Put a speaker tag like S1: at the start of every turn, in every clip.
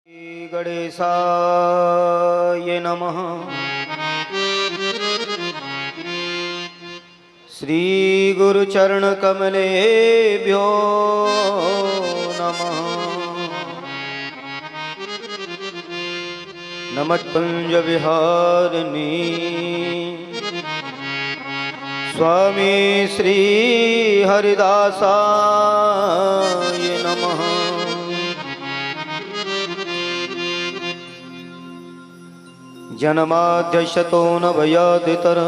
S1: श्री गणेशाय नमः। श्री गुरुचरण कमलेभ्यो नमः। नमत्कुंज विहारिणी स्वामी श्री हरिदासाय नमः। जन्माद्यशतो न भयादितर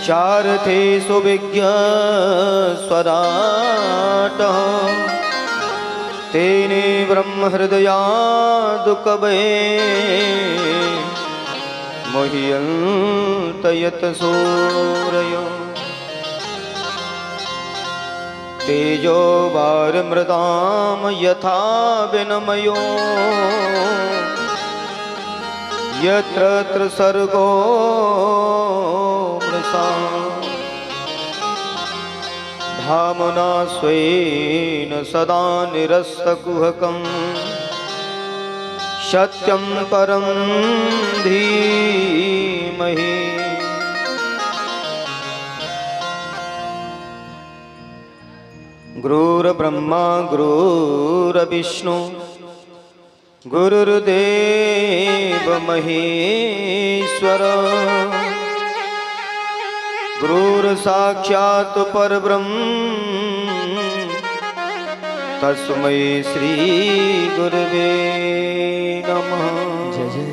S1: चारथे सुविज्ञ स्वराटः तेने ब्रह्म हृदयादुकवे मोह्यन्त यत सूरयो तेजो वारिमृतां यथा विनिमयो यत्र तत्र सर्गो मृषा धाम्ना स्वेन सदा निरस्तकुहकं सत्यं परं धीमहि। गुरुर्ब्रह्मा गुरुर्विष्णु गुरुर्देव महेश्वर गुरुर्साक्षात् परब्रह्म तस्मै श्री गुरवे नमः। जय जय।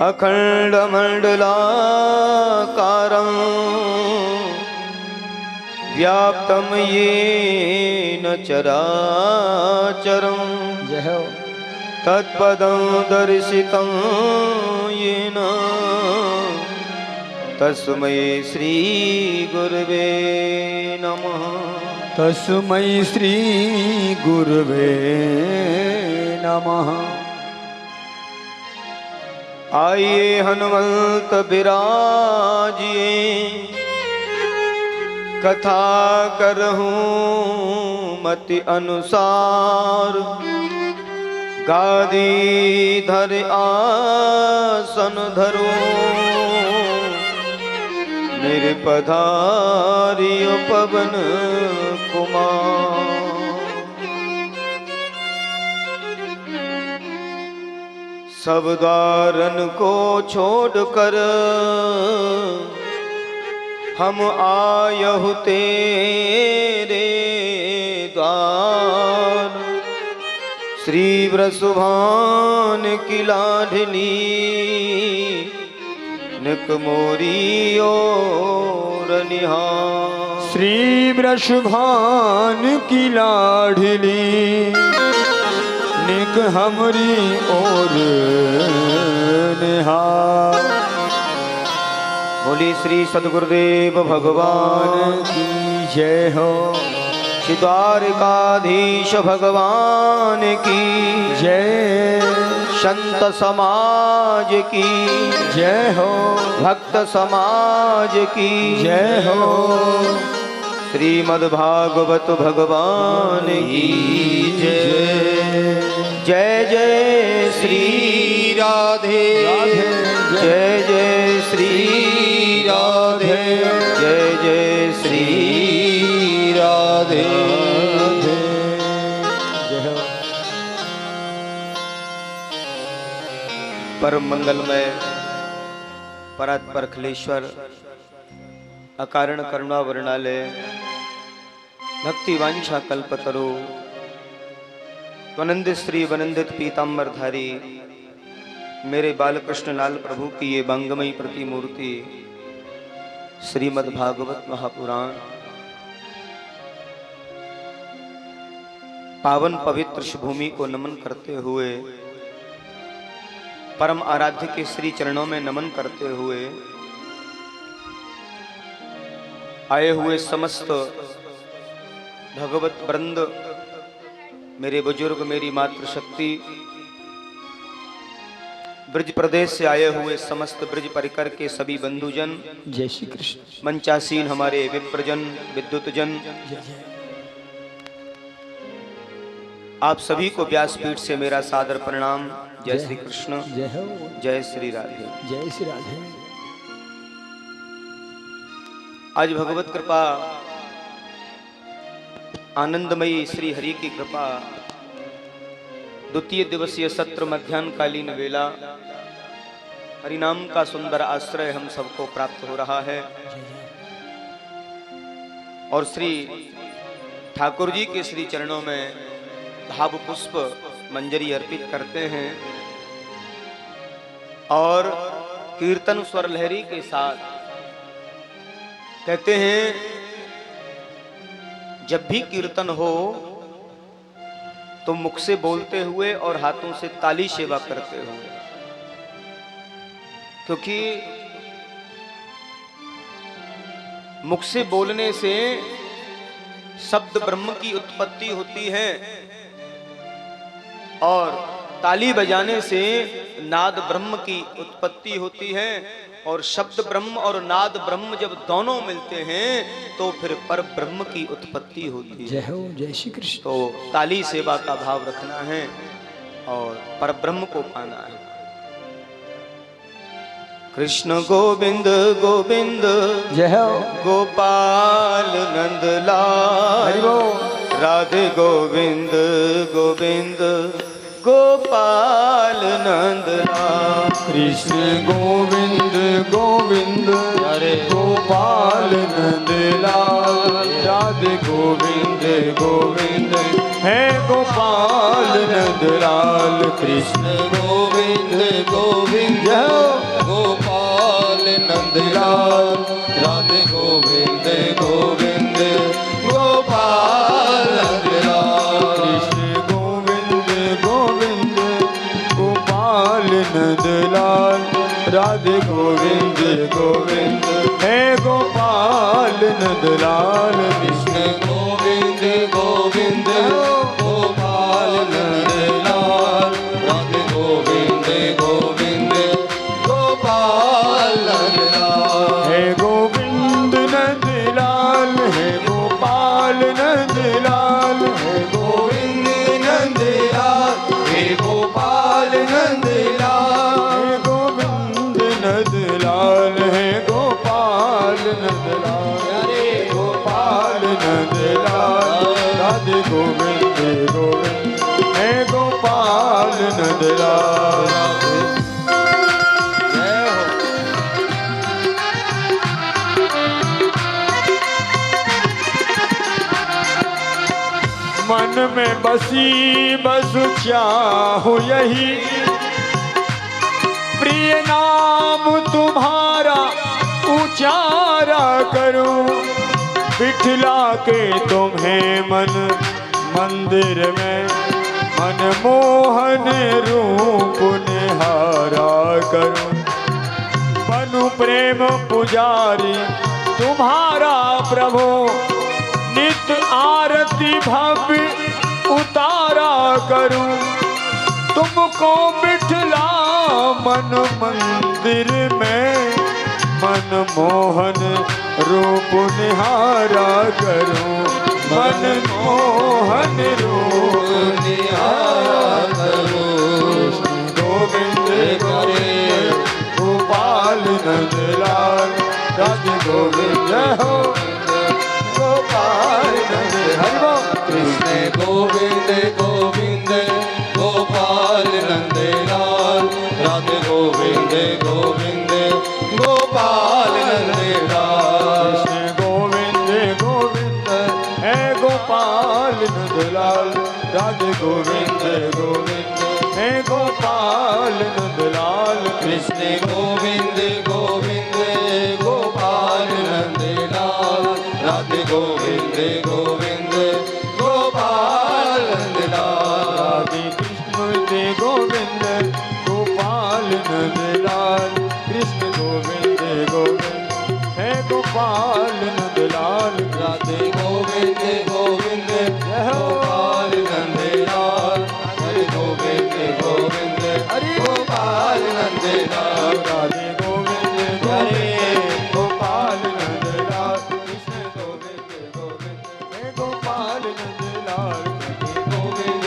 S1: अखंडमंडलाकारं व्याप्तं येन चराचरं तत्पदं दर्शितं येन तस्मै श्री गुरवे नमः।
S2: तस्मै श्री गुरवे नमः।
S1: आइए हनुमंत बिराजिए कथा करहूँ मति अनुसार गादी धर आसन धरो निरपधारियो पवन कुमार। सब द्वारन को छोड़कर हम आयहु तेरे द्वार। श्री वृषभान की लाडली निक मोरी ओर निहार।
S2: श्री वृषभान की लाडली निक हमरी ओर निहार।
S1: बोली श्री सद्गुरुदेव भगवान
S2: की जय हो।
S1: श्री द्वारिकाधीश भगवान की
S2: जय।
S1: संत समाज की
S2: जय हो।
S1: भक्त समाज की
S2: जय हो।
S1: श्रीमद्भागवत भगवान की जय। जय जय श्री राधे जय जय श्री राधे जय जय श्री राधे। परम मंगलमय परात्पर अखिलेश्वर अकारण करुणा वर्णालय भक्ति वांछा कल्पतरो त्वनंदित श्री वनंदित पीताम्बरधारी मेरे बालकृष्ण लाल प्रभु की ये बांगमयी प्रतिमूर्ति श्रीमद् भागवत महापुराण पावन पवित्र भूमि को नमन करते हुए परम आराध्य के श्री चरणों में नमन करते हुए आए हुए समस्त भगवत वृंद मेरे बुजुर्ग मेरी मातृशक्ति ब्रज प्रदेश से आए हुए समस्त ब्रज परिकर के सभी बंधुजन
S2: जय श्री कृष्ण।
S1: मंचासीन हमारे विप्रजन विद्युतजन आप सभी को व्यासपीठ से मेरा सादर प्रणाम। जय श्री कृष्ण,
S2: जय हो,
S1: जय श्री राधे।
S2: जय श्री राधे।
S1: आज भगवत कृपा, आनंदमयी श्री हरि की कृपा, द्वितीय दिवसीय सत्र मध्याह्नकालीन वेला हरिनाम का सुंदर आश्रय हम सबको प्राप्त हो रहा है और श्री ठाकुर जी के श्री चरणों में भाव पुष्प मंजरी अर्पित करते हैं और कीर्तन स्वर लहरी के साथ कहते हैं, जब भी कीर्तन हो तो मुख से बोलते हुए और हाथों से ताली सेवा करते हुए, क्योंकि मुख से बोलने से शब्द ब्रह्म की उत्पत्ति होती है और ताली बजाने से नाद ब्रह्म की उत्पत्ति होती है और शब्द ब्रह्म और नाद ब्रह्म जब दोनों मिलते हैं तो फिर पर ब्रह्म की उत्पत्ति होती है।
S2: जय हो, जय श्री कृष्ण।
S1: तो ताली सेवा का भाव रखना है और पर ब्रह्म को पाना है। कृष्ण गोविंद गोविंद
S2: जय हो,
S1: गोपाल नंदलाल,
S2: हरि बोल।
S1: राधे गोविंद गोविंद गोपाल नंदलाल।
S2: कृष्ण गोविंद गोविंद
S1: अरे
S2: गोपाल नंदलाल, राधे गोविंद गोविंद है गोपाल नंदलाल। कृष्ण
S1: गोविंद गोविंद
S2: जय हो,
S1: गोपाल नंदलाल, राधे गोविंद गोविंद गोपाल नंदलाल।
S2: कृष्ण गोविंद गोविंद गोपाल नंदलाल, राधे गोविंद गोविंद है गोपाल नंदलाल।
S1: कृष्ण गोविंद गोविंद गोपाल नंदलाल, राधे गोविंद गोविंद गोपाल नंदलाल।
S2: है गोविंद नंदलाल, है गोपाल नंदलाल, है
S1: गोविंद नंदलाल, हे गोपाल नंदलाल।
S2: है गोविंद नंदलाल, है गोपाल नंदलाल,
S1: अरे
S2: गोपाल नंदलाल, राधे गोविंद गोविंद है गोपाल नंदलाल।
S1: जय हो।
S2: मन में बसी बस चाहूं यही, प्रिय नाम तुम्हारा उचारा करूं। बिठला के तुम्हें मन मंदिर में, मन मोहन रूप निहारा करूं। बनु प्रेम पुजारी तुम्हारा प्रभु, नित आरती भव्य उतारा करूं। तुमको बिठला मन मंदिर में, मन मोहन रूप निहारा करूं। मन मोहन रूप निहारा करूं। गोविंद गोविंद गोपाल नंदलाल, राधे गोविंद जय हो, गोपाल नंद हरि बोल।
S1: कृष्ण गोविंद गोविंद गोपाल नंदलाल, राधे गोविंद गोविंद गोपाल नंदलाल।
S2: कृष्ण गोविंद गोविंद है गोपाल नंदलाल, राधे गोविंद गोविंद है गोपाल नंदलाल।
S1: कृष्ण गोविंद गोविंद गोपाल नंदलाल, राधे गोविंद गोविंद गोपाल नंदलाल।
S2: राधे कृष्ण दे गोविंद गोपाल नंदलाल, कृष्ण गोविंद गोविंद है गोपाल नंदलाल।
S1: राधे गोविंद गोविंद गोपाल नंदलाल, हरे गोविंद गोविंद
S2: हरि
S1: गोपाल नंदलाल।
S2: राधे गोविंद गोविंद गोपाल नंदलाल, कृष्ण गोविंद गोविंद है गोपाल नंदलाल।
S1: गोविंद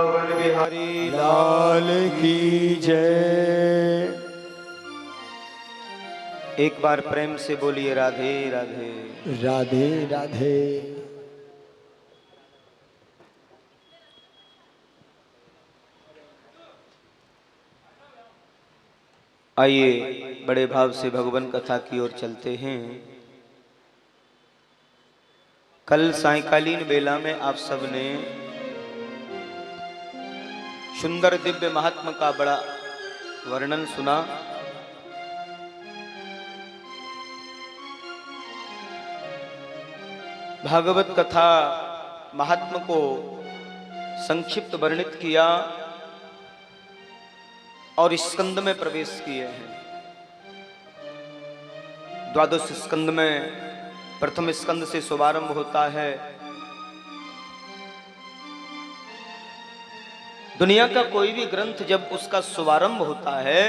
S1: वृंदावन बिहारी
S2: लाल की जय।
S1: एक बार प्रेम से बोलिए राधे राधे।
S2: राधे राधे।
S1: आइए बड़े भाव से भगवान कथा की ओर चलते हैं। कल सायंकालीन बेला में आप सबने सुंदर दिव्य महात्मा का बड़ा वर्णन सुना। भागवत कथा महात्मा को संक्षिप्त वर्णित किया और स्कंद में प्रवेश किए हैं। द्वादश स्कंद में प्रथम स्कंद से शुभारंभ होता है। दुनिया का कोई भी ग्रंथ जब उसका शुभारंभ होता है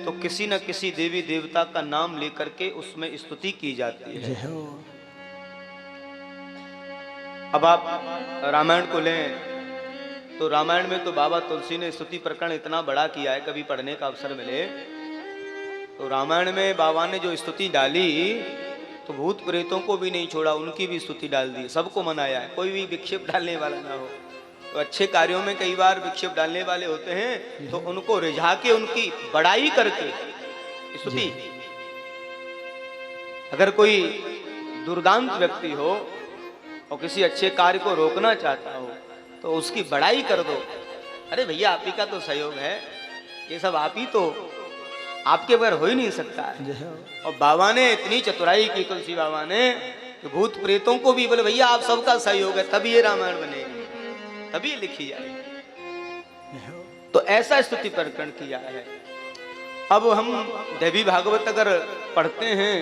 S1: तो किसी न किसी देवी देवता का नाम लेकर के उसमें स्तुति की जाती है। अब आप रामायण को लें तो रामायण में तो बाबा तुलसी ने स्तुति प्रकरण इतना बड़ा किया है, कभी पढ़ने का अवसर मिले तो रामायण में बाबा ने जो स्तुति डाली तो भूत प्रेतों को भी नहीं छोड़ा, उनकी भी स्तुति डाल दी, सबको मनाया है, कोई भी विक्षेप डालने वाला ना हो। तो अच्छे कार्यों में कई बार विक्षेप डालने वाले होते हैं तो उनको रिझा के उनकी बड़ाई करके स्तुति। अगर कोई दुर्दांत व्यक्ति हो और किसी अच्छे कार्य को रोकना चाहता हो तो उसकी बड़ाई कर दो, अरे भैया आप ही का तो सहयोग है, ये सब आप ही तो, आपके बगैर हो ही नहीं सकता है। और बाबा ने इतनी चतुराई की तुलसी बाबा ने कि भूत प्रेतों को भी बोले भैया आप सबका सहयोग है तभी ये रामायण बनेगी, तभी लिखी जाएगी। तो ऐसा स्तुति प्रकरण किया है। अब हम देवी भागवत अगर पढ़ते हैं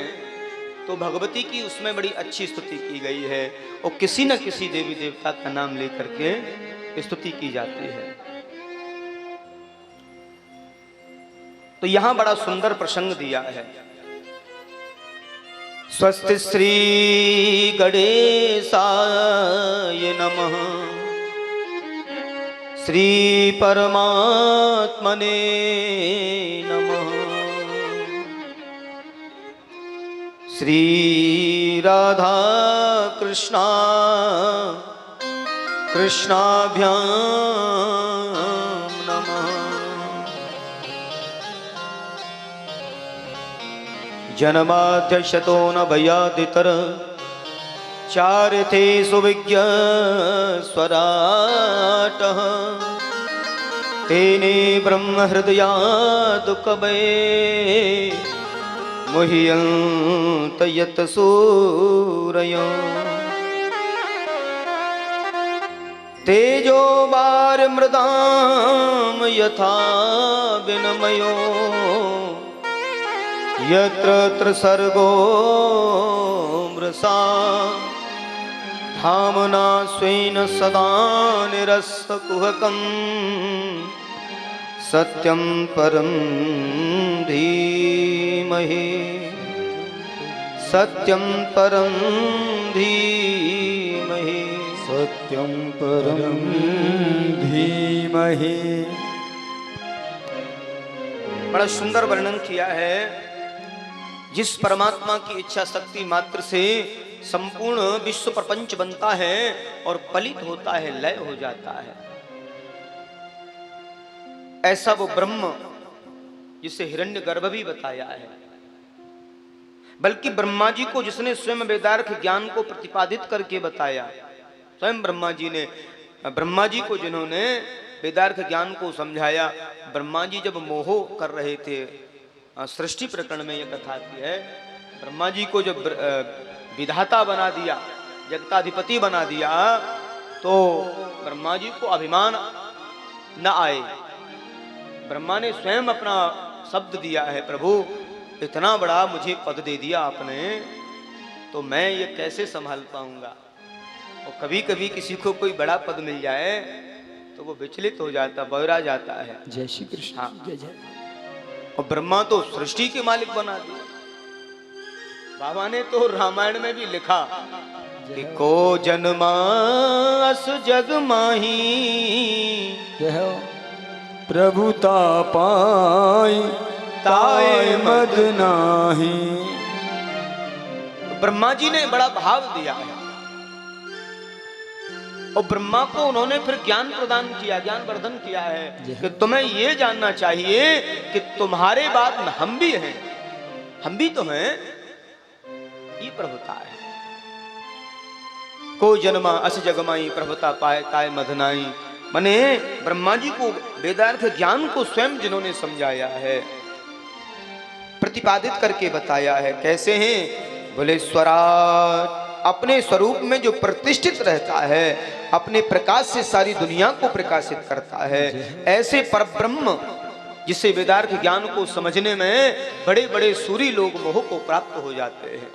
S1: तो भगवती की उसमें बड़ी अच्छी स्तुति की गई है और किसी न किसी देवी देवता का नाम लेकर के स्तुति की जाती है। तो यहां बड़ा सुंदर प्रसंग दिया है। स्वस्ति श्री गणेशाय नमः, श्री परमात्मने नमः, श्री राधा कृष्णा कृष्णाभ्यां नमः। जन्माद्यशतो न भयादितर चारिथे सुविज्ञ स्वराटः, तेने ब्रह्म हृदया दुःखभये मुह्यन्त यत् सूरयो। तेजो वार मृदाम यथा विनिमयो, यत्र त्रिसर्गो मृषा धाम्ना स्वेन सदा निरस्तकुहकम् सत्यं परं धीमहि, सत्यं परं धीमहि,
S2: सत्यं परं धीमहि।
S1: बड़ा सुंदर वर्णन किया है। जिस परमात्मा की इच्छा शक्ति मात्र से संपूर्ण विश्व प्रपंच बनता है और पलित होता है, लय हो जाता है, ऐसा वो ब्रह्म जिसे हिरण्यगर्भ भी बताया है। बल्कि ब्रह्मा जी को जिसने स्वयं वेदार्थ ज्ञान को प्रतिपादित करके बताया, स्वयं ब्रह्मा जी को जिन्होंने वेदार्थ ज्ञान को समझाया। ब्रह्मा जी जब मोह कर रहे थे, सृष्टि प्रकरण में यह कथा की है, ब्रह्मा जी को जब विधाता बना दिया, जगताधिपति बना दिया, तो ब्रह्मा जी को अभिमान न आए। ब्रह्मा ने स्वयं अपना शब्द दिया है, प्रभु इतना बड़ा मुझे पद दे दिया आपने, तो मैं ये कैसे संभाल पाऊंगा। और कभी कभी किसी को कोई बड़ा पद मिल जाए तो वो विचलित हो जाता, बौरा जाता है।
S2: जय श्री कृष्ण।
S1: हाँ।
S2: जय जय।
S1: और ब्रह्मा तो सृष्टि के मालिक बना दिया। बाबा ने तो रामायण में भी लिखा कि को जन्मा अस जग माही,
S2: प्रभुता पाई ताय मद नाही।
S1: ब्रह्मा जी ने बड़ा भाव दिया है और ब्रह्मा को उन्होंने फिर ज्ञान प्रदान किया, ज्ञान वर्धन किया है कि तुम्हें ये जानना चाहिए कि तुम्हारे बाद में हम भी हैं, हम भी तो हैं, ये प्रभुता है। को जन्मा अस जगमाई प्रभुता पाए ताय मधनाई। माने ब्रह्मा जी को वेदार्थ ज्ञान को स्वयं जिन्होंने समझाया है, प्रतिपादित करके बताया है। कैसे हैं? बोले स्वराट, अपने स्वरूप में जो प्रतिष्ठित रहता है, अपने प्रकाश से सारी दुनिया को प्रकाशित करता है, ऐसे परब्रह्म जिसे वेदार्थ ज्ञान को समझने में बड़े बड़े सूरी लोग मोह को प्राप्त हो जाते हैं।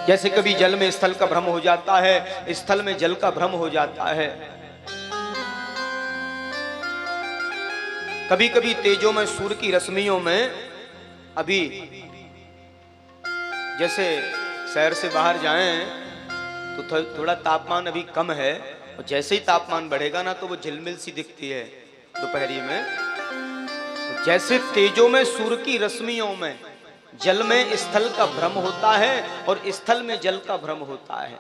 S1: जैसे कभी जल में स्थल का भ्रम हो जाता है, स्थल में जल का भ्रम हो जाता है, कभी कभी तेजों में सूर्य की रश्मियों में, अभी जैसे शहर से बाहर जाएं तो थोड़ा तापमान अभी कम है, और जैसे ही तापमान बढ़ेगा ना तो वो झिलमिल सी दिखती है दोपहरी में। तो जैसे तेजों में सूर्य की रश्मियों में जल में स्थल का भ्रम होता है और स्थल में जल का भ्रम होता है।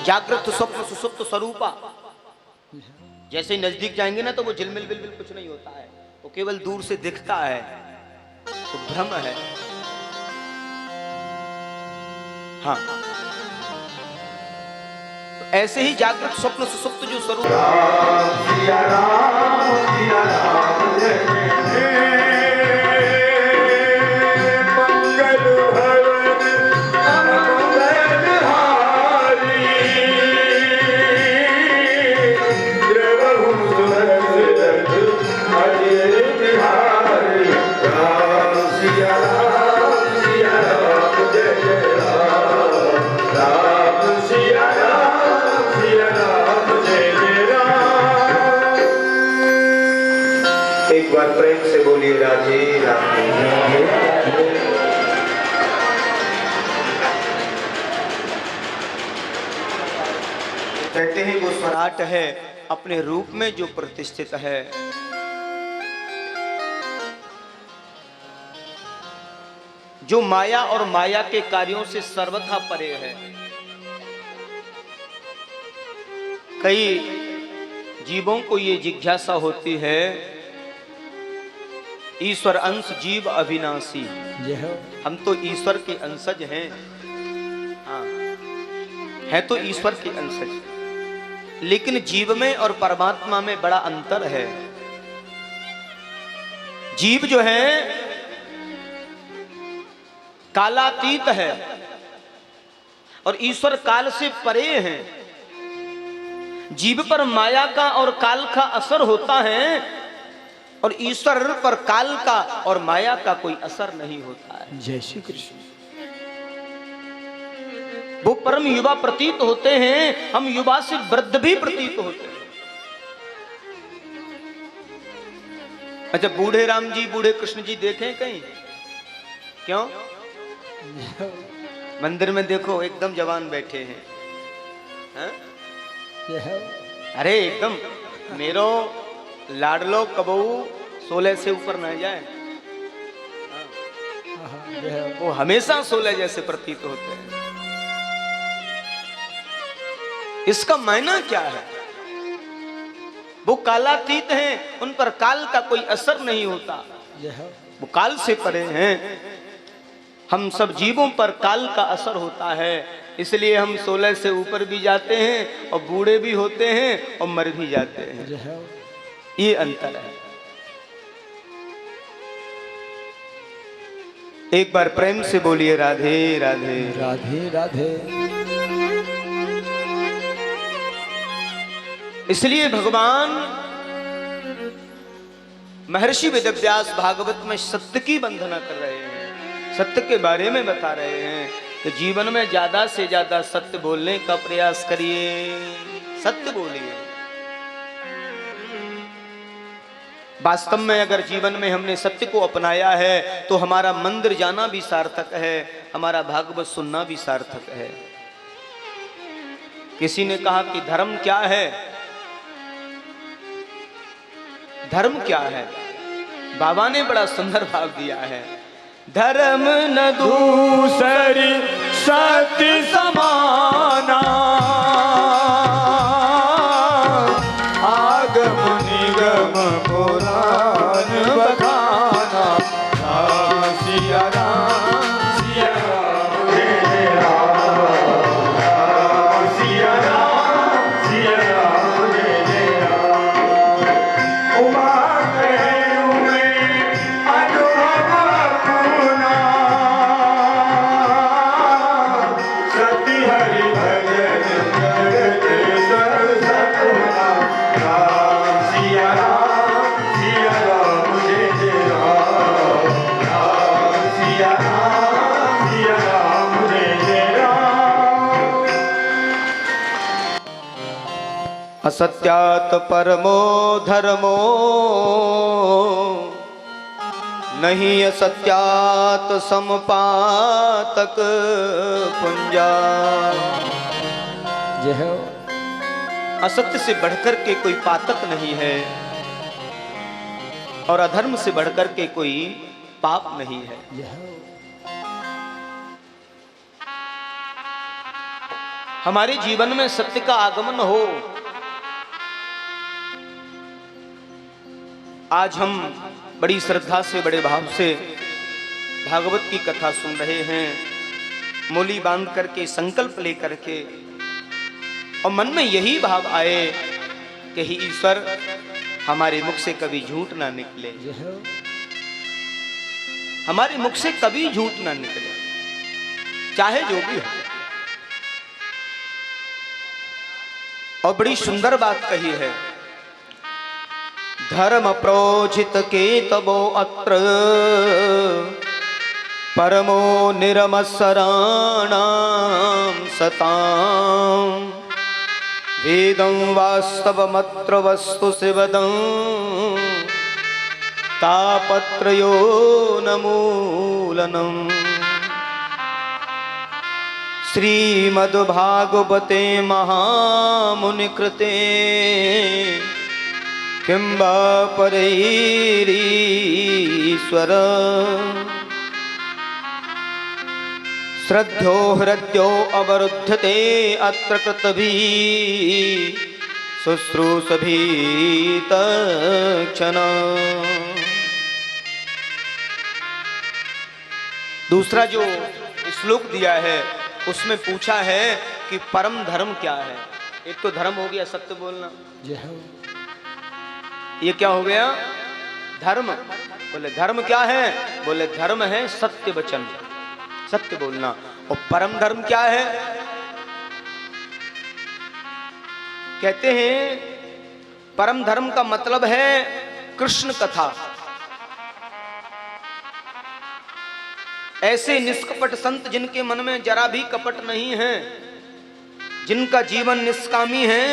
S1: जागृत स्वप्न सुसुप्त स्वरूपा, जैसे ही नजदीक जाएंगे ना तो वो झिलमिल बिलबिल कुछ नहीं होता है, वो केवल दूर से दिखता है, तो भ्रम है। हाँ, तो ऐसे ही जागृत स्वप्न सुसुप्त जो स्वरूप प्रेम से बोलिए राधे राधे। कहते हैं वो स्वराट है अपने रूप में जो प्रतिष्ठित है। जो माया और माया के कार्यों से सर्वथा परे है। कई जीवों को ये जिज्ञासा होती है, ईश्वर अंश जीव अविनाशी, हम तो ईश्वर के अंशज हैं। हाँ, है तो ईश्वर के अंशज, लेकिन जीव में और परमात्मा में बड़ा अंतर है। जीव जो है कालातीत है और ईश्वर काल से परे हैं। जीव पर माया का और काल का असर होता है और ईश्वर पर काल का और माया का कोई असर नहीं होता है।
S2: जय श्री कृष्ण।
S1: वो परम युवा प्रतीत होते हैं, हम युवा से वृद्ध भी प्रतीत होते हैं। अच्छा, बूढ़े राम जी बूढ़े कृष्ण जी देखें कहीं? क्यों? मंदिर में देखो एकदम जवान बैठे हैं। हा? अरे एकदम मेरो लाडलो कबू 16 से ऊपर न जाए, वो हमेशा 16 जैसे प्रतीत होते हैं। इसका मायना क्या है? वो कालातीत हैं, उन पर काल का कोई असर नहीं होता, वो काल से परे हैं। हम सब जीवों पर काल का असर होता है, इसलिए हम 16 से ऊपर भी जाते हैं और बूढ़े भी होते हैं और मर भी जाते हैं। ये अंतर है। एक बार प्रेम से बोलिए राधे राधे
S2: राधे राधे।
S1: इसलिए भगवान महर्षि वेदव्यास भागवत में सत्य की वंदना कर रहे हैं, सत्य के बारे में बता रहे हैं कि जीवन में ज्यादा से ज्यादा सत्य बोलने का प्रयास करिए, सत्य बोलिए। वास्तव में अगर जीवन में हमने सत्य को अपनाया है तो हमारा मंदिर जाना भी सार्थक है, हमारा भागवत सुनना भी सार्थक है। किसी ने कहा कि धर्म क्या है? धर्म क्या है? बाबा ने बड़ा सुंदर भाव दिया है, धर्म न
S2: दूसरी सत्य समाना, आगम निगम पुराण बखाना। सिया राम सिया राम जय राम, सिया राम सिया राम जय राम। उमा कहे उमे अनुभव अपना, सती हरि भजन करते सर्व सपना। राम सिया राम जय जय राम, राम सिया राम जय जय राम।
S1: असत्यात परमो धर्मो, नहीं असत्यात समपातक पुंजा।
S2: जय हो।
S1: असत्य से बढ़कर के कोई पातक नहीं है और अधर्म से बढ़कर के कोई पाप नहीं है।
S2: जय हो।
S1: हमारे जीवन में सत्य का आगमन हो। आज हम बड़ी श्रद्धा से, बड़े भाव से भागवत की कथा सुन रहे हैं, मूली बांध करके, संकल्प लेकर के, और मन में यही भाव आए कि ही ईश्वर हमारे मुख से कभी झूठ ना निकले,
S2: जय हो।
S1: हमारे मुख से कभी झूठ ना निकले, चाहे जो भी हो। और बड़ी सुंदर बात कही है, धर्म प्रोजित के तबो अत्र, परमो निरमसराणां सतां। वेदं वास्तवमत्र वस्तु शिवदं, तापत्रयो न मूलनम्। श्रीमद्भागवते महामुनिकृते किं वा परैरीश्वर। श्रद्धो हृद्यो अवरुध्यते अत्र कृतभिः, शुश्रूषभिः तत्क्षणम्। दूसरा जो श्लोक दिया है उसमें पूछा है कि परम धर्म क्या है। एक तो धर्म हो गया सत्य बोलना,
S2: जय हो।
S1: ये क्या हो गया? धर्म। बोले धर्म क्या है? बोले धर्म है सत्य वचन, सत्य बोलना। और परम धर्म क्या है? कहते हैं परम धर्म का मतलब है कृष्ण कथा। ऐसे निष्कपट संत जिनके मन में जरा भी कपट नहीं है, जिनका जीवन निष्कामी है,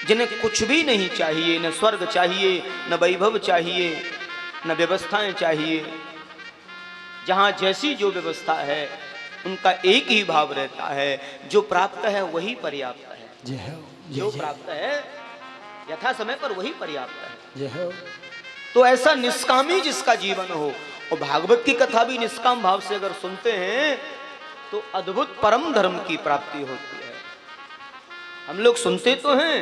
S1: जिन्हें कुछ भी नहीं चाहिए, न स्वर्ग चाहिए, न वैभव चाहिए, न व्यवस्थाएं चाहिए, जहां जैसी जो व्यवस्था है उनका एक ही भाव रहता है, जो प्राप्त है वही पर्याप्त है।
S2: जय हो।
S1: जो प्राप्त है यथा समय पर वही पर्याप्त है।
S2: जय हो।
S1: तो ऐसा निष्कामी जिसका जीवन हो, और भागवत की कथा भी निष्काम भाव से अगर सुनते हैं तो अद्भुत परम धर्म की प्राप्ति होती है। हम लोग सुनते तो हैं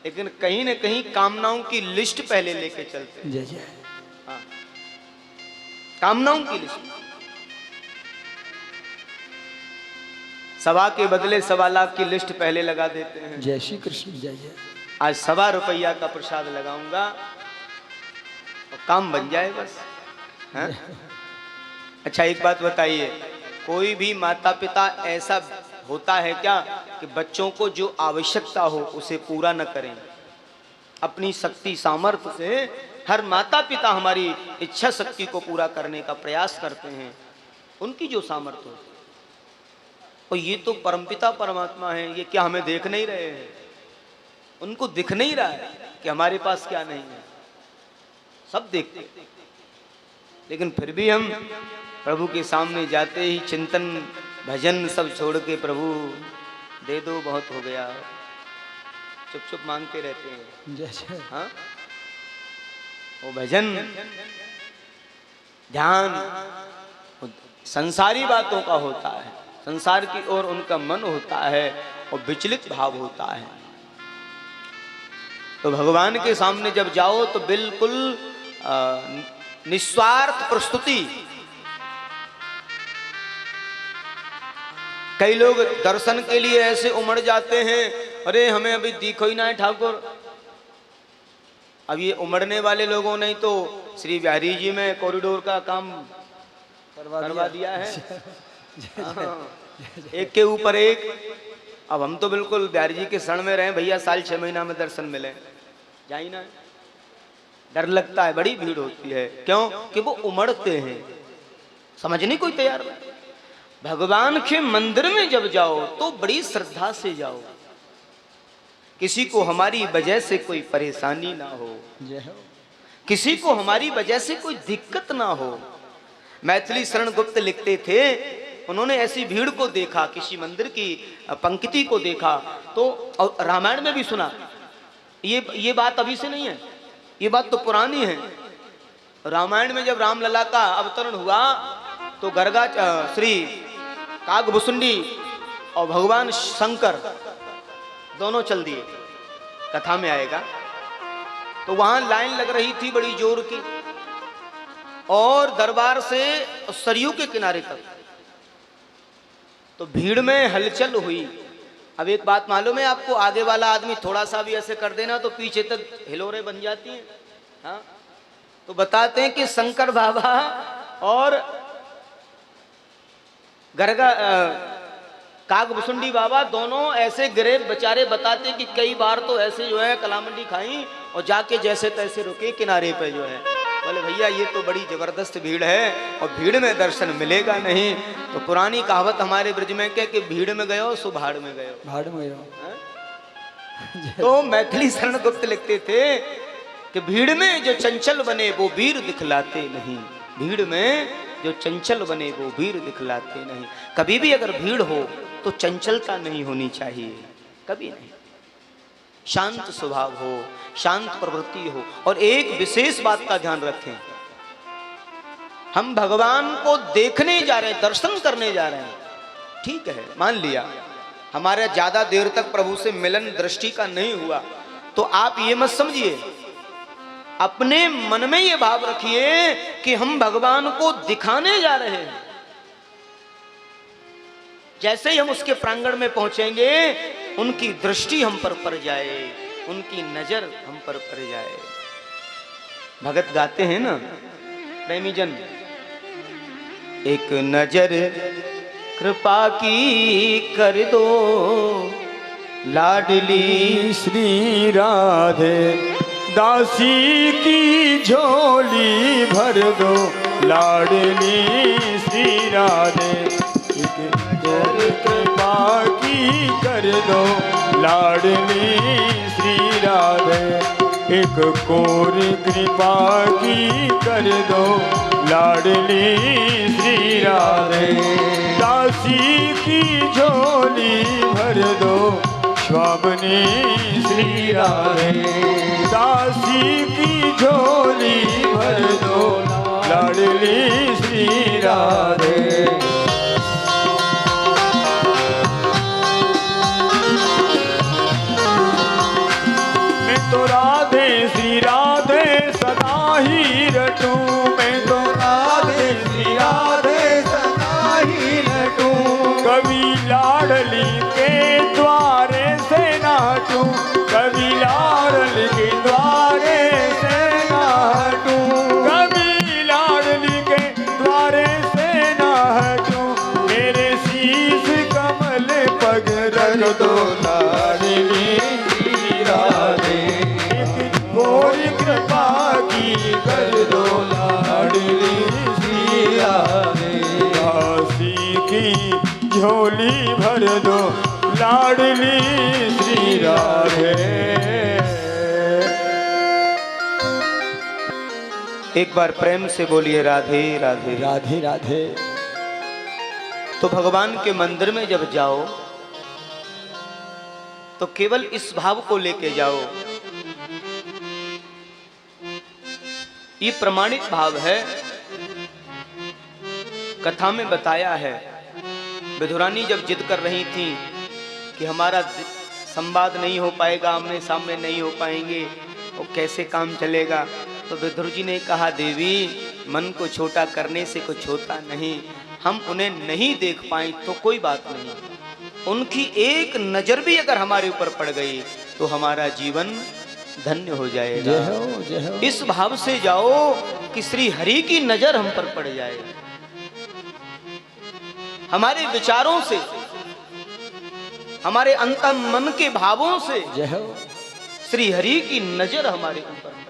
S1: लेकिन कहीं न कहीं कामनाओं की लिस्ट पहले लेके चलते हैं।
S2: जय जय।
S1: हाँ, कामनाओं की लिस्ट। सवा के बदले 1.25 लाख की लिस्ट पहले लगा देते हैं।
S2: जय श्री कृष्ण। जय जय।
S1: आज 1.25 रुपया का प्रसाद लगाऊंगा और काम बन जाए बस। हाँ? अच्छा एक बात बताइए, कोई भी माता पिता ऐसा होता है क्या कि बच्चों को जो आवश्यकता हो उसे पूरा न करें? अपनी शक्ति सामर्थ्य से हर माता पिता हमारी इच्छा शक्ति को पूरा करने का प्रयास करते हैं, उनकी जो सामर्थ्य हो। और ये तो परमपिता परमात्मा है, ये क्या हमें देख नहीं रहे हैं? उनको दिख नहीं रहा है कि हमारे पास क्या नहीं है? सब देखते हैं। लेकिन फिर भी हम प्रभु के सामने जाते ही चिंतन भजन सब छोड़ के प्रभु दे दो बहुत हो गया, चुप चुप मांगते रहते हैं।
S2: जैसे
S1: हाँ, वो भजन ध्यान संसारी बातों का होता है, संसार की ओर उनका मन होता है और विचलित भाव होता है। तो भगवान के सामने जब जाओ तो बिल्कुल निस्वार्थ प्रस्तुति। कई लोग दर्शन के लिए ऐसे उमड़ जाते हैं, अरे हमें अभी दिखो ही ना है ठाकुर। अब ये उमड़ने वाले लोगों ने तो श्री बिहारी जी में कॉरिडोर का काम करवा दिया है। हाँ, एक के ऊपर एक। अब हम तो बिल्कुल बिहारी जी के शरण में रहे, भैया साल 6 महीना में दर्शन मिले, जाई ना। डर लगता है, बड़ी भीड़ होती है। क्यों? कि वो उमड़ते हैं, समझने कोई तैयार नहीं। भगवान के मंदिर में जब जाओ तो बड़ी श्रद्धा से जाओ, किसी को हमारी वजह से कोई परेशानी ना हो, किसी को हमारी वजह से कोई दिक्कत ना हो। मैथिली शरण गुप्त लिखते थे, उन्होंने ऐसी भीड़ को देखा, किसी मंदिर की पंक्ति को देखा तो, और रामायण में भी सुना। ये बात अभी से नहीं है, ये बात तो पुरानी है। रामायण में जब रामलला का अवतरण हुआ तो गर्गा श्री कागभुसुंडी और भगवान शंकर दोनों चल दिए, कथा में आएगा। तो वहां लाइन लग रही थी बड़ी जोर की, और दरबार से सरयू के किनारे तक। तो भीड़ में हलचल हुई। अब एक बात मालूम है आपको, आगे वाला आदमी थोड़ा सा भी ऐसे कर देना तो पीछे तक हिलोरे बन जाती हैं। हाँ, तो बताते हैं कि शंकर बाबा और गर्गा कागभुसुंडी बाबा दोनों ऐसे गिरे बेचारे। बताते कि कई बार तो ऐसे जो है कलामंडी खाई और जाके जैसे तैसे रुके किनारे पे जो है। बोले भैया ये तो बड़ी जबरदस्त भीड़ है और भीड़ में दर्शन मिलेगा नहीं। तो पुरानी कहावत हमारे ब्रज में क्या कि भीड़ में गयो सो भाड़ में गयो,
S2: भाड़ में गयो।
S1: तो मैथिली शरण गुप्त लिखते थे कि भीड़ में जो चंचल बने वो वीर दिखलाते नहीं, भीड़ में जो चंचल बने वो वीर दिखलाते नहीं। कभी भी अगर भीड़ हो तो चंचलता नहीं होनी चाहिए, कभी नहीं। शांत स्वभाव हो, शांत प्रवृत्ति हो। और एक विशेष बात का ध्यान रखें, हम भगवान को देखने जा रहे हैं, दर्शन करने जा रहे हैं, ठीक है, मान लिया हमारे ज्यादा देर तक प्रभु से मिलन दृष्टि का नहीं हुआ, तो आप ये मत समझिए, अपने मन में ये भाव रखिए कि हम भगवान को दिखाने जा रहे हैं। जैसे ही हम उसके प्रांगण में पहुंचेंगे उनकी दृष्टि हम पर पड़ जाए, उनकी नजर हम पर पड़ जाए। भगत गाते हैं ना प्रेमी जन, एक नजर कृपा की कर दो लाडली
S2: श्री राधे, दासी की झोली भर दो लाडली श्री राधे। एक नजर कृपा की कर दो लाडली श्री राधे, एक कोर कृपा की कर दो लाडली श्री राधे। दासी की झोली भर दो स्वामिनी श्री राधे, दासी की झोली भर दो लाडली श्री राधे। मैं तो राधे श्री राधे सदा ही रटूं, मैं तो राधे श्री राधे सदा ही रटूं। कभी लाडली के द्वारे से ना हटूं, कभी लाडली के द्वारे से ना हटूं, कभी लाडली के द्वारे से ना हटूं। मेरे शीश कमल पग रख दो लाडली श्री राधे, एक गोरी कृपा की कर दो लाडली श्री राधे। दासी की झोली भर दो लाडली श्री राधे।
S1: एक बार प्रेम से बोलिए राधे राधे।
S2: राधे राधे।
S1: तो भगवान के मंदिर में जब जाओ तो केवल इस भाव को लेके जाओ। ये प्रमाणित भाव है, कथा में बताया है। विधुरानी जब जिद कर रही थी कि हमारा संवाद नहीं हो पाएगा, आमने सामने नहीं हो पाएंगे, वो कैसे काम चलेगा, तो विदुर जी ने कहा, देवी मन को छोटा करने से कुछ होता नहीं, हम उन्हें नहीं देख पाए तो कोई बात नहीं, उनकी एक नजर भी अगर हमारे ऊपर पड़ गई तो हमारा जीवन धन्य हो जाएगा।
S2: जय हो, जय हो।
S1: इस भाव से जाओ कि श्री हरि की नजर हम पर पड़ जाए, हमारे विचारों से, हमारे अंत मन के भावों से
S2: जय हो,
S1: श्री हरि की नजर हमारे ऊपर पड़े।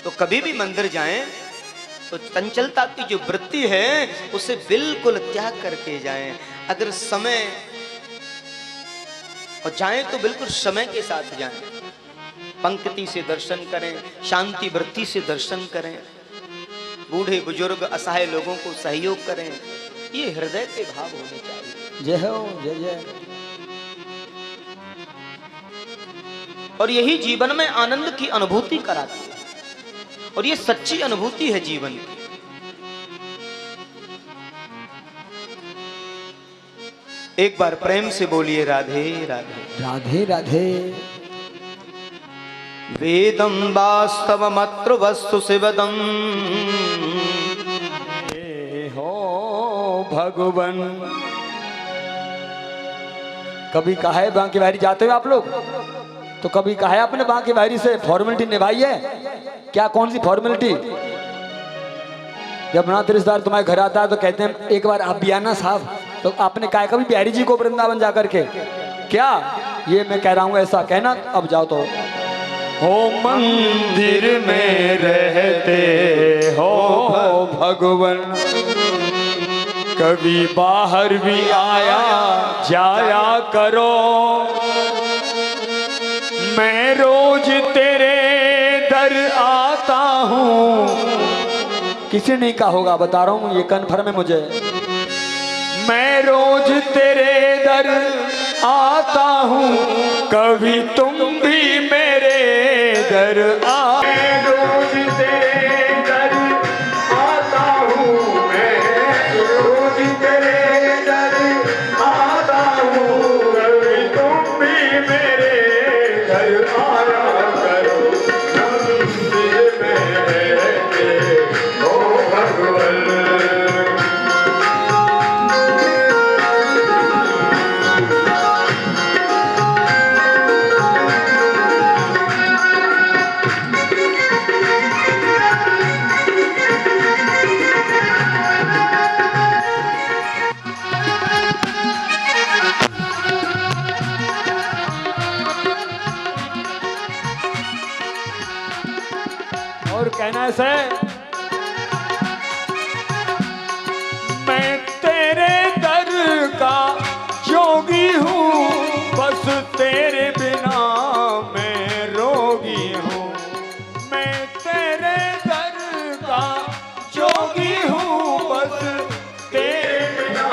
S1: तो कभी भी मंदिर जाएं तो चंचलता की जो वृत्ति है उसे बिल्कुल त्याग करके जाएं। अगर समय और जाएं तो बिल्कुल समय के साथ जाएं, पंक्ति से दर्शन करें, शांति वृत्ति से दर्शन करें, बूढ़े बुजुर्ग असहाय लोगों को सहयोग करें, ये हृदय के भाव होने चाहिए।
S2: जय हो, जय जय।
S1: और यही जीवन में आनंद की अनुभूति कराती है, और ये सच्ची अनुभूति है जीवन की। एक बार प्रेम से बोलिए राधे राधे।
S2: राधे राधे।
S1: वेदम वास्तवमत्र वस्तु शिवदम
S2: हो भगवन। कभी कहा है बांके बिहारी जाते हुए आप लोग, तो कभी कहा है आपने बांके बिहारी से फॉर्मेलिटी निभाई है क्या? कौन सी फॉर्मेलिटी? जब नाथ रिश्तेदार तुम्हारे घर आता है तो कहते हैं एक बार आप भी आना साहब, तो आपने कहा कभी बिहारी जी को वृंदावन जाकर के? क्या ये मैं कह रहा हूं ऐसा कहना। अब जाओ तो हो मंदिर में रहते हो भगवन, कभी बाहर भी आया जाया करो, मैं रोज तेरे दर आता हूँ। किसी ने कहा होगा, बता रहा हूँ, ये कन्फर्म है मुझे। मैं रोज तेरे दर आता हूँ, कभी तुम भी मेरे दर आ। मैं रोज तेरे दर आता हूँ, मैं रोज तेरे दर आता हूँ, कभी तुम भी मेरे दर आया करो। मंदिर में रहते हो भगवन। और कहना ऐसे, मैं तेरे दर का जोगी हूँ, बस तेरे बिना मैं रोगी हूँ। मैं तेरे दर का जोगी हूँ, बस तेरे बिना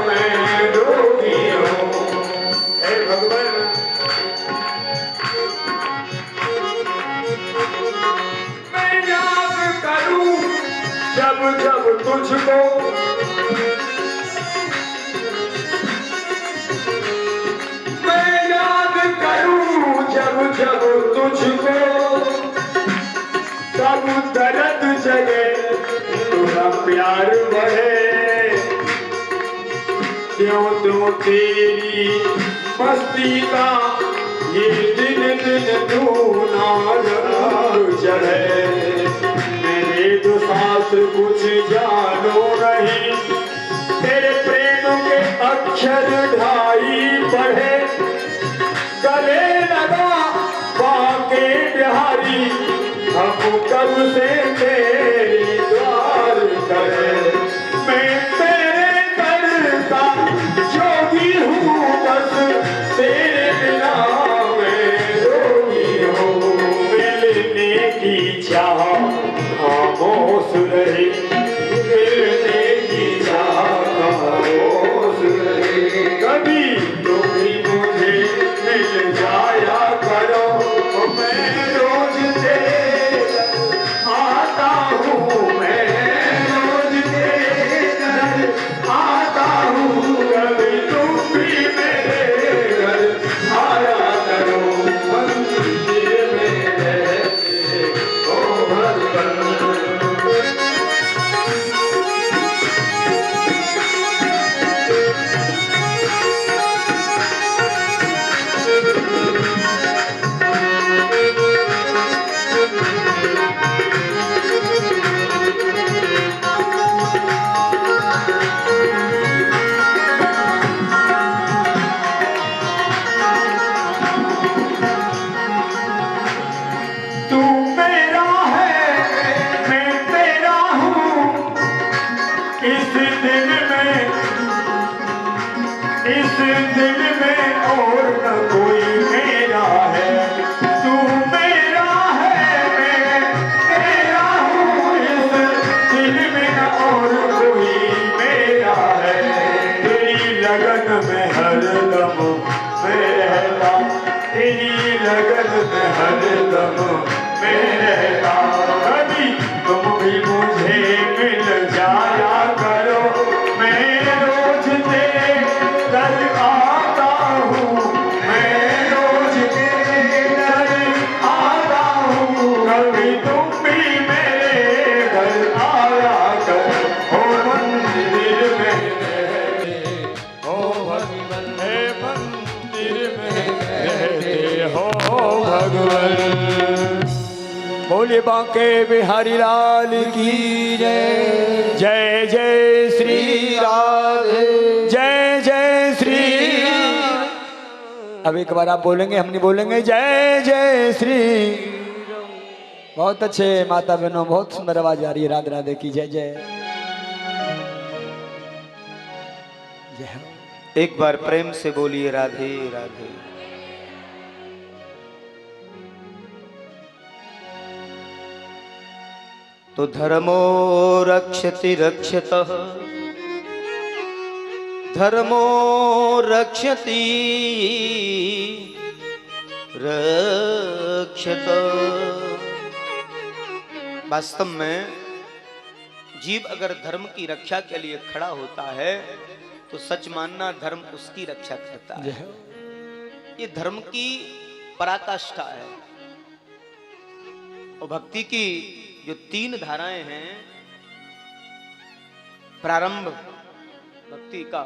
S2: मैं रोगी हूँ। हे भगवान, जब जब तुझको मैं याद करूं, जब जब तुझको, तब दर्द जगे, तेरा प्यार बढ़े। क्यों तो तेरी मस्ती का ये दिन दिन दूना चढ़े। तो साथ कुछ जानो नहीं, तेरे प्रेम के अक्षर ढाई पढ़े। गले लगा बांके बिहारी, हम कब से तेरी द्वार करे। मैं तेरे दर का जोगी हूँ, बस तेरे बिना मैं रोगी हूँ। मिलने
S3: दिल में और न कोई मेरा है, तू मेरा है मैं तेरा हूँ, इस दिल में न और कोई मेरा है, तेरी लगन में हरदम मैं रहता, तेरी लगन में हरदम मैं रहता, कभी तुम भी मुझे मिल जाया करो, मैं रोज तेरे दर आता हूँ, मैं रोज तेरे दर आता हूँ, कभी तुम भी मेरे घर आया करो, ओ मंदिर में रहते हो भगवान, हे मंदिर में रहते हो भगवान।
S2: बोलिए बांके बिहारी लाल की जय। जय जय श्री राधे, जय जय श्री। अब एक बार आप बोलेंगे, हम नहीं बोलेंगे। जय जय श्री। बहुत अच्छे माता बहनों, बहुत सुंदर आवाज आ रही है। राधे राधे की जय जय जय।
S1: एक बार प्रेम से बोलिए राधे राधे। तो धर्मो रक्षति रक्षतः, धर्मो रक्षति रक्षत। वास्तव में जीव अगर धर्म की रक्षा के लिए खड़ा होता है तो सच मानना धर्म उसकी रक्षा करता है। ये धर्म की पराकाष्ठा है। और भक्ति की जो 3 धाराएं हैं, प्रारंभ भक्ति का